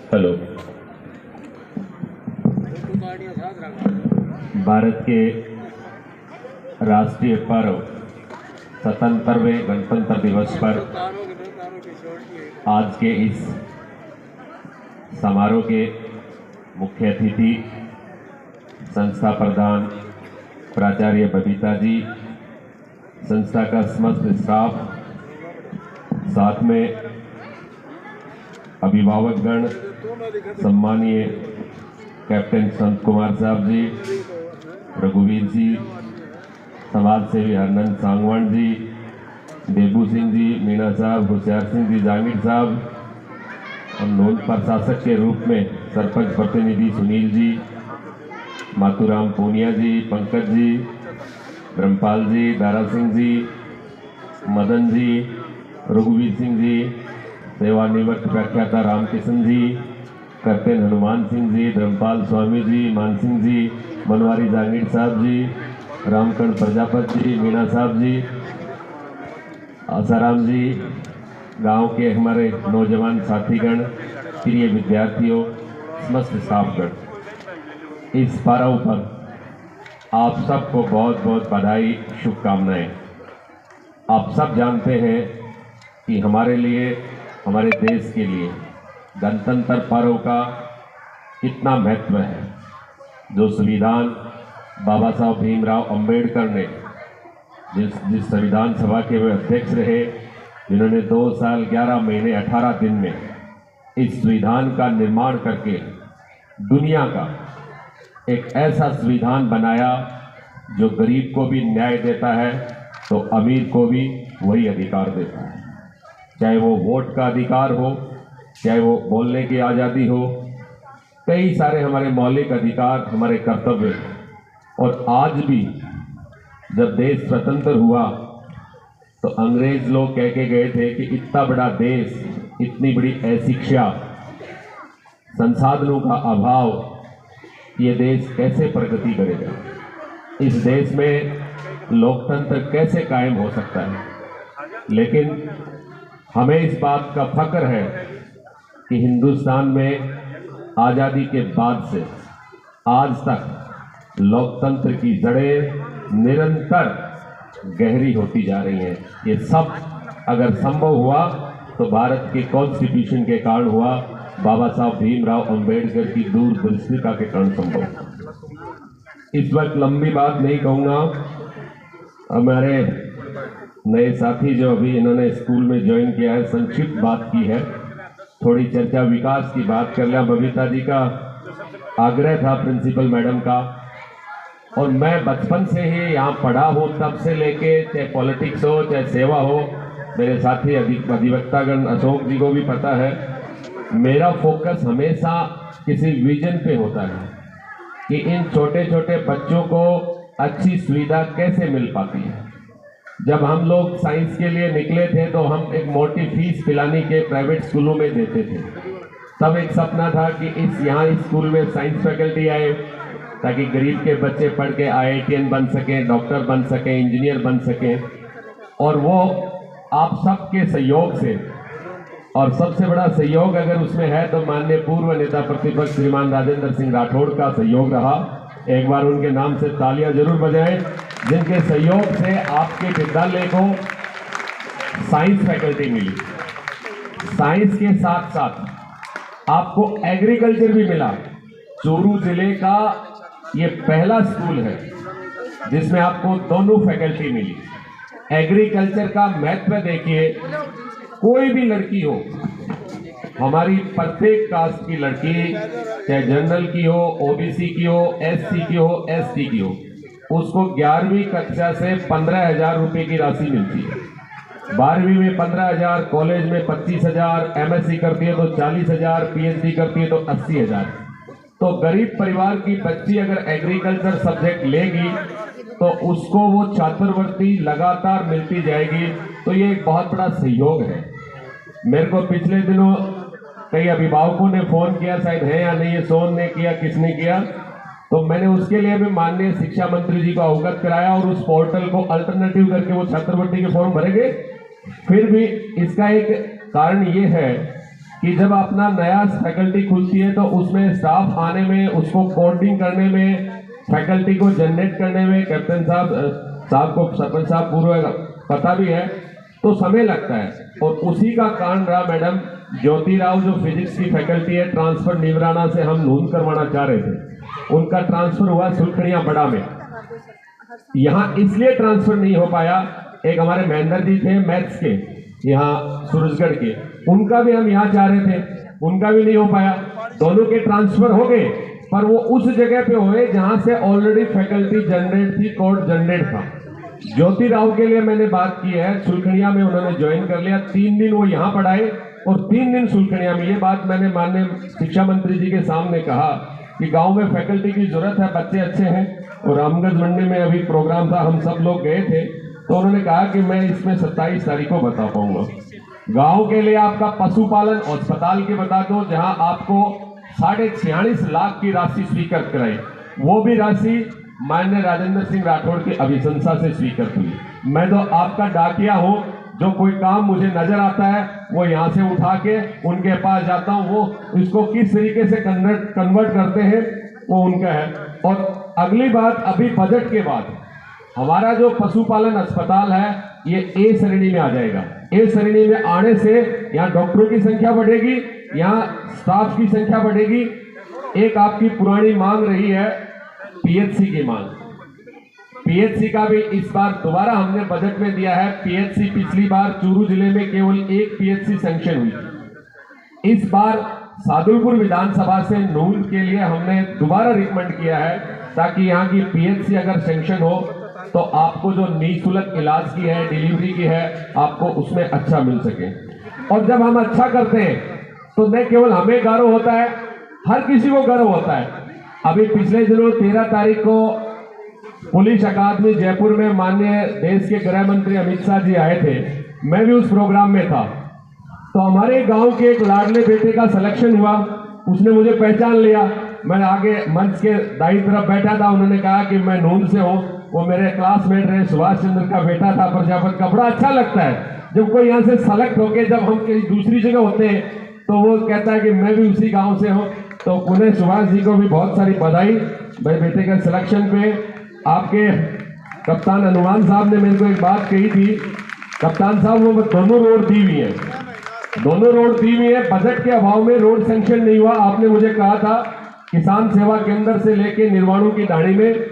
Hello. Bharat के राष्ट्रीय पर्व स्वतंत्रवें गणतंत्र दिवस पर आज के इस समारोह के मुख्य अतिथि संस्था प्रधान प्राचार्य बबीता जी, संस्था का समस्त स्टाफ, साथ में अभिभावकगण, सम्मानीय कैप्टन संत कुमार साहब जी, रघुवीर जी, समाज सेवी हरनंद सांगवान जी, देबू सिंह जी, मीणा साहब, होशियार सिंह जी, जहांगीर साहब और नोन प्रशासक के रूप में सरपंच प्रतिनिधि सुनील जी, मातूराम पूनिया जी, पंकज जी, ब्रह्मपाल जी, दारा सिंह जी, मदन जी, रघुवीर सिंह जी, सेवानिवृत्त व्याख्याता रामकिशन जी, कैप्टन हनुमान सिंह जी, धर्मपाल स्वामी जी, मान सिंह जी, मनवारी जहांगीर साहब जी, रामकरण प्रजापति जी, मीणा साहब जी, आसाराम जी, गांव के हमारे नौजवान साथीगण, प्रिय विद्यार्थियों, समस्त स्टाफगण, इस पर्व पर आप सबको बहुत बहुत बधाई, शुभकामनाएं। आप सब जानते हैं कि हमारे लिए, हमारे देश के लिए गणतंत्र पर्व का कितना महत्व है। जो संविधान बाबा साहब भीमराव अंबेडकर ने जिस संविधान सभा के वे अध्यक्ष रहे, जिन्होंने 2 साल 11 महीने 18 दिन में इस संविधान का निर्माण करके दुनिया का एक ऐसा संविधान बनाया जो गरीब को भी न्याय देता है तो अमीर को भी वही अधिकार देता है, चाहे वो वोट का अधिकार हो, चाहे वो बोलने की आज़ादी हो, कई सारे हमारे मौलिक अधिकार, हमारे कर्तव्य। और आज भी जब देश स्वतंत्र हुआ तो अंग्रेज लोग कह के गए थे कि इतना बड़ा देश, इतनी बड़ी अशिक्षा, संसाधनों का अभाव, ये देश कैसे प्रगति करेगा, इस देश में लोकतंत्र कैसे कायम हो सकता है। लेकिन हमें इस बात का फख्र है कि हिंदुस्तान में आज़ादी के बाद से आज तक लोकतंत्र की जड़ें निरंतर गहरी होती जा रही हैं। ये सब अगर संभव हुआ तो भारत के कॉन्स्टिट्यूशन के कारण हुआ, बाबा साहब भीमराव अंबेडकर की दूरदर्शिता के कारण संभव हुआ। इस वक्त लंबी बात नहीं कहूँगा, हमारे नए साथी जो अभी इन्होंने स्कूल में ज्वाइन किया है, संक्षिप्त बात की है, थोड़ी चर्चा विकास की बात कर लिया। बबीता जी का आग्रह था प्रिंसिपल मैडम का, और मैं बचपन से ही यहाँ पढ़ा हूँ, तब से लेके, चाहे पॉलिटिक्स हो चाहे सेवा हो, मेरे साथी अधिवक्तागण अशोक जी को भी पता है, मेरा फोकस हमेशा किसी विजन पे होता है कि इन छोटे छोटे बच्चों को अच्छी सुविधा कैसे मिल पाती है। जब हम लोग साइंस के लिए निकले थे तो हम एक मोटी फीस पिलानी के प्राइवेट स्कूलों में देते थे। तब एक सपना था कि यहाँ इस स्कूल में साइंस फैकल्टी आए ताकि गरीब के बच्चे पढ़ के IITN बन सकें, डॉक्टर बन सकें, इंजीनियर बन सकें। और वो आप सबके सहयोग से, और सबसे बड़ा सहयोग अगर उसमें है तो माननीय पूर्व नेता प्रतिपक्ष श्रीमान राजेंद्र सिंह राठौड़ का सहयोग रहा। एक बार उनके नाम से तालियां जरूर बजाएं, जिनके सहयोग से आपके विद्यालय को साइंस फैकल्टी मिली। साइंस के साथ साथ आपको एग्रीकल्चर भी मिला। चूरू जिले का ये पहला स्कूल है जिसमें आपको दोनों फैकल्टी मिली। एग्रीकल्चर का महत्व देखिए, कोई भी लड़की हो, हमारी प्रत्येक कास्ट की लड़की, चाहे जनरल की हो, OBC की हो, SC की हो, ST की हो, उसको 11वीं कक्षा से 15,000 रुपये की राशि मिलती है। 12वीं में 15,000, कॉलेज में 25,000, MSc करती है तो 40,000, PhD करती है तो 80,000। तो गरीब परिवार की बच्ची अगर एग्रीकल्चर सब्जेक्ट लेगी तो उसको वो छात्रवृत्ति लगातार मिलती जाएगी। तो ये एक बहुत बड़ा सहयोग है। मेरे को पिछले दिनों कई अभिभावकों ने फोन किया, शायद है या नहीं, सोन ने किया, किसने किया, तो मैंने उसके लिए भी माननीय शिक्षा मंत्री जी को अवगत कराया और उस पोर्टल को अल्टरनेटिव करके वो छात्रवृत्ति के फॉर्म भरेंगे। फिर भी इसका एक कारण ये है कि जब अपना नया फैकल्टी खुलती है तो उसमें स्टाफ आने में, उसको कोडिंग करने में, फैकल्टी को जनरेट करने में, कैप्टन साहब को, सरपंच साहब पूर्व पता भी है, तो समय लगता है। और उसी का कारण रहा मैडम ज्योति राव, जो फिजिक्स की फैकल्टी है, ट्रांसफर निवराना से हम नून करवाना चाह रहे थे, उनका ट्रांसफर हुआ सुलखड़िया बड़ा में। यहाँ इसलिए ट्रांसफर नहीं हो पाया, एक हमारे महेंद्र जी थे मैथ्स के, यहाँ सूरजगढ़ के, उनका भी हम यहाँ चाह रहे थे, उनका भी नहीं हो पाया। दोनों के ट्रांसफर हो गए, पर वो उस जगह पे हुए जहां से ऑलरेडी फैकल्टी जनरेट थी, कोड जनरेट था। ज्योति राव के लिए मैंने बात की है, सुलखड़िया में उन्होंने ज्वाइन कर लिया, 3 दिन वो यहाँ पढ़ाए और 3 दिन सुलखड़िया में। ये बात मैंने माननीय शिक्षा मंत्री जी के सामने कहा कि गांव में फैकल्टी की जरूरत है, बच्चे अच्छे हैं। और रामगंज मंडी में अभी प्रोग्राम था, हम सब लोग गए थे, तो उन्होंने कहा कि मैं इसमें 27 तारीख को बता पाऊंगा। गांव के लिए आपका पशुपालन अस्पताल के बता दो, जहां आपको 46.5 लाख की राशि स्वीकृत कराई, वो भी राशि माननीय राजेंद्र सिंह राठौड़ की अभिशंसा से स्वीकृत हुई। मैं तो आपका डाकिया हूं, जो कोई काम मुझे नजर आता है वो यहाँ से उठा के उनके पास जाता हूं, वो इसको किस तरीके से कन्वर्ट करते हैं वो उनका है। और अगली बात, अभी बजट के बाद हमारा जो पशुपालन अस्पताल है ये ए श्रेणी में आ जाएगा। ए श्रेणी में आने से यहाँ डॉक्टरों की संख्या बढ़ेगी, यहाँ स्टाफ की संख्या बढ़ेगी। एक आपकी पुरानी मांग रही है पीएचसी की मांग, पीएचसी का भी इस बार दोबारा हमने बजट में दिया है। पीएचसी पिछली बार चूरू जिले में केवल एक पीएचसी सैंक्शन हुई, इस बार सादुलपुर विधानसभा से नून के लिए हमने दोबारा रिकमेंड किया है, ताकि यहाँ की पीएचसी अगर सैंक्शन हो तो आपको जो निःशुल्क इलाज की है, डिलीवरी की है, आपको उसमें अच्छा मिल सके। और जब हम अच्छा करते हैं तो न केवल हमें गर्व होता है, हर किसी को गर्व होता है। अभी पिछले दिनों 13 तारीख को पुलिस अकादमी जयपुर में माननीय देश के गृह मंत्री अमित शाह जी आए थे, मैं भी उस प्रोग्राम में था। तो हमारे गांव के एक लाडले बेटे का सिलेक्शन हुआ, उसने मुझे पहचान लिया, मैं आगे मंच के दाईं तरफ बैठा था, उन्होंने कहा कि मैं नून से हूँ, वो मेरे क्लासमेट रहे, सुभाष चंद्र का बेटा था प्रजापत का। बड़ा अच्छा लगता है जब कोई यहाँ से सेलेक्ट होके, जब हम कहीं दूसरी जगह होते हैं तो वो कहता है कि मैं भी उसी गांव से हूँ। तो उन्हें सुभाष जी को भी बहुत सारी बधाई मेरे बेटे के सिलेक्शन पे। आपके कप्तान हनुमान साहब ने मेरे को एक बात कही थी, कप्तान साहब वो दोनों रोड दी हुई है, दोनों रोड दी हुई है, बजट के अभाव में रोड सैंक्शन नहीं हुआ। आपने मुझे कहा था किसान सेवा केंद्र से लेके निर्वाणु की ढाणी में,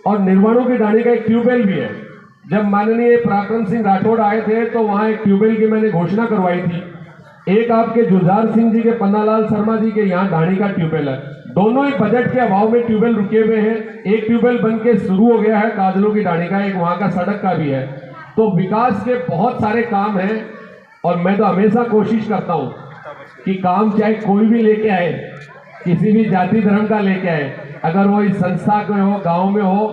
और निर्वाणु की ढाणी का एक ट्यूबवेल भी है। जब माननीय पराक्रम सिंह राठौड़ आए थे तो वहां एक ट्यूबवेल की मैंने घोषणा करवाई थी। एक आपके जुझार सिंह जी के, पन्नालाल शर्मा जी के यहाँ ढाणी का ट्यूबवेल है। दोनों ही बजट के अभाव में ट्यूबवेल रुके हुए हैं। एक ट्यूबवेल बन के शुरू हो गया है काजलों की ढाणी का, एक वहां का सड़क का भी है। तो विकास के बहुत सारे काम हैं, और मैं तो हमेशा कोशिश करता हूं कि काम चाहे कोई भी लेके आए, किसी भी जाति धर्म का लेके आए, अगर वो इस संस्था में हो, गांव में हो,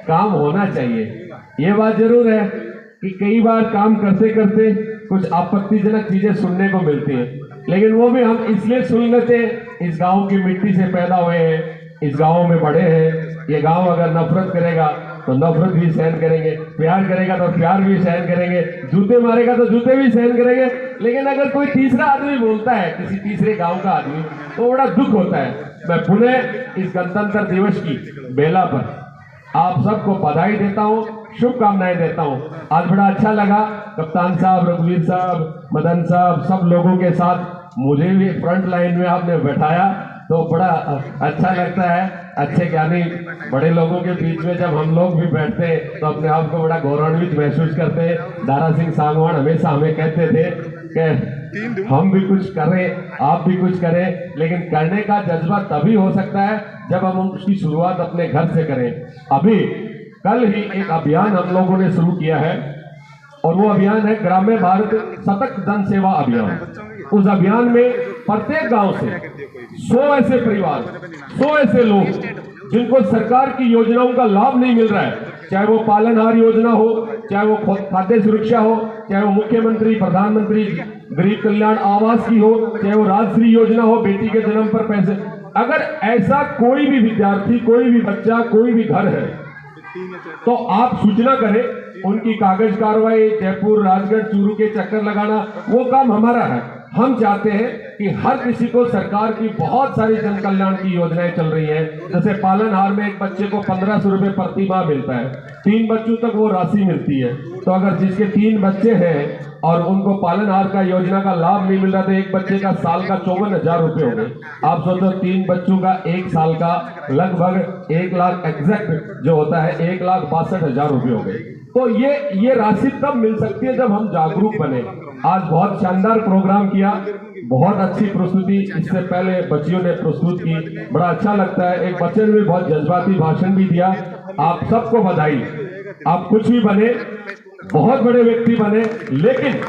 काम होना चाहिए। ये बात जरूर है कि कई बार काम करते करते कुछ आपत्तिजनक चीजें सुनने को मिलती हैं, लेकिन वो भी हम इसलिए सुन लेते हैं, इस गांव की मिट्टी से पैदा हुए हैं, इस गांव में बड़े हैं। ये गांव अगर नफरत करेगा तो नफरत भी सहन करेंगे, प्यार करेगा तो प्यार भी सहन करेंगे, जूते मारेगा तो जूते भी सहन करेंगे। लेकिन अगर कोई तीसरा आदमी बोलता है, किसी तीसरे गांव का आदमी, तो बड़ा दुख होता है। मैं पुनः इस गणतंत्र दिवस की बेला पर आप सबको बधाई देता हूं, शुभकामनाएं देता हूं। आज बड़ा अच्छा लगा, कप्तान साहब, रघुवीर साहब, मदन साहब, सब लोगों के साथ मुझे भी फ्रंट लाइन में आपने बैठाया, तो बड़ा अच्छा लगता है। अच्छे ज्ञानी बड़े लोगों के बीच में जब हम लोग भी बैठते हैं तो अपने आप को बड़ा गौरवान्वित महसूस करते हैं। दारा सिंह सांगवान हमेशा हमें कहते थे कि हम भी कुछ करें, आप भी कुछ करें, लेकिन करने का जज्बा तभी हो सकता है जब हम उसकी शुरुआत अपने घर से करें। अभी कल ही एक अभियान हम लोगों ने शुरू किया है, और वो अभियान है ग्राम्य भारत सतत जन सेवा अभियान। उस अभियान में प्रत्येक गांव से 100 ऐसे परिवार, 100 ऐसे लोग जिनको सरकार की योजनाओं का लाभ नहीं मिल रहा है, चाहे वो पालनहार योजना हो, चाहे वो खाद्य सुरक्षा हो, चाहे वो मुख्यमंत्री प्रधानमंत्री गरीब कल्याण आवास की हो, चाहे वो राजश्री योजना हो, बेटी के जन्म पर पैसे, अगर ऐसा कोई भी विद्यार्थी, कोई भी बच्चा, कोई भी घर है, तो आप सूचना करें। उनकी कागज कार्रवाई, जयपुर, राजगढ़, चूरू के चक्कर लगाना, वो काम हमारा है। हम चाहते हैं कि हर किसी को सरकार की बहुत सारी जन कल्याण की योजनाएं चल रही हैं। जैसे पालनहार में एक बच्चे को 1500 रुपये प्रति माह मिलता है, 3 बच्चों तक वो राशि मिलती है। तो अगर जिसके 3 बच्चे हैं और उनको पालनहार का योजना का लाभ नहीं मिल रहा, तो एक बच्चे का साल का 54,000 रुपये हो गए। आप सोचो 3 बच्चों का एक साल का लगभग 1 लाख एग्जैक्ट जो होता है 1,62,000 रुपये हो गए। तो ये राशि तब मिल सकती है जब हम जागरूक बने। आज बहुत शानदार प्रोग्राम किया, बहुत अच्छी प्रस्तुति इससे पहले बच्चियों ने प्रस्तुत की, बड़ा अच्छा लगता है। एक बच्चे ने भी बहुत जज्बाती भाषण भी दिया। आप सबको बधाई। आप कुछ भी बने, बहुत बड़े व्यक्ति बने, लेकिन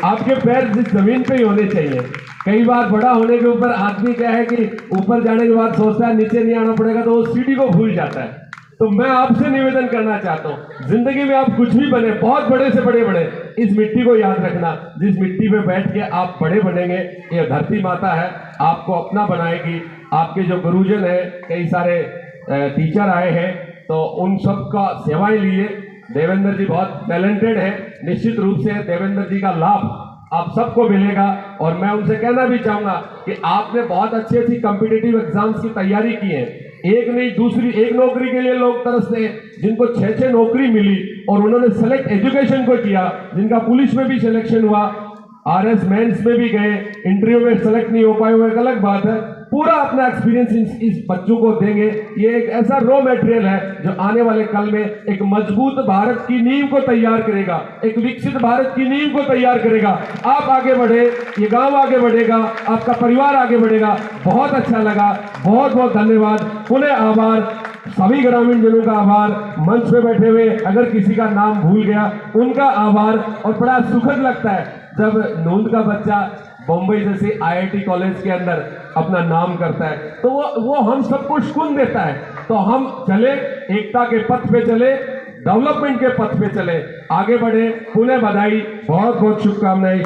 आपके पैर जिस जमीन पे ही होने चाहिए। कई बार बड़ा होने के ऊपर आदमी क्या है कि ऊपर जाने के बाद सोचता है नीचे नहीं आना पड़ेगा, तो वो सीढ़ी को भूल जाता है। तो मैं आपसे निवेदन करना चाहता हूं, जिंदगी में आप कुछ भी बने, बहुत बड़े से बड़े बने, इस मिट्टी को याद रखना। जिस मिट्टी पे बैठ के आप बड़े बनेंगे, ये धरती माता है, आपको अपना बनाएगी। आपके जो गुरुजन है, कई सारे टीचर आए हैं, तो उन सब का सेवाएं लिए। देवेंद्र जी बहुत टैलेंटेड है, निश्चित रूप से देवेंद्र जी का लाभ आप सबको मिलेगा। और मैं उनसे कहना भी चाहूंगा कि आपने बहुत अच्छी अच्छी कॉम्पिटिटिव एग्जाम्स की तैयारी की है। एक नहीं दूसरी, एक नौकरी के लिए लोग तरसते हैं, जिनको 6-6 नौकरी मिली और उन्होंने सेलेक्ट एजुकेशन को किया, जिनका पुलिस में भी सिलेक्शन हुआ, RS मेंस में भी गए, इंटरव्यू में सेलेक्ट नहीं हो पाए, वो एक अलग बात है। पूरा अपना एक्सपीरियंस इस बच्चों को देंगे। ये एक ऐसा रॉ मटेरियल है जो आने वाले कल में एक मजबूत भारत की नींव को तैयार करेगा, एक विकसित भारत की नींव को तैयार करेगा। आप आगे बढ़े, ये गांव आगे बढ़ेगा, आपका परिवार आगे बढ़ेगा। बहुत अच्छा लगा, बहुत बहुत धन्यवाद, पुनः आभार, सभी ग्रामीण जनों का आभार, मंच पे बैठे हुए अगर किसी का नाम भूल गया उनका आभार। और बड़ा सुखद लगता है जब नूंद का बच्चा बम्बई जैसे IIT कॉलेज के अंदर अपना नाम करता है, तो वो हम सबको सुकून देता है। तो हम चले, एकता के पथ पे चले, डेवलपमेंट के पथ पे चले, आगे बढ़े। पुनः बधाई, बहुत बहुत शुभकामनाएं।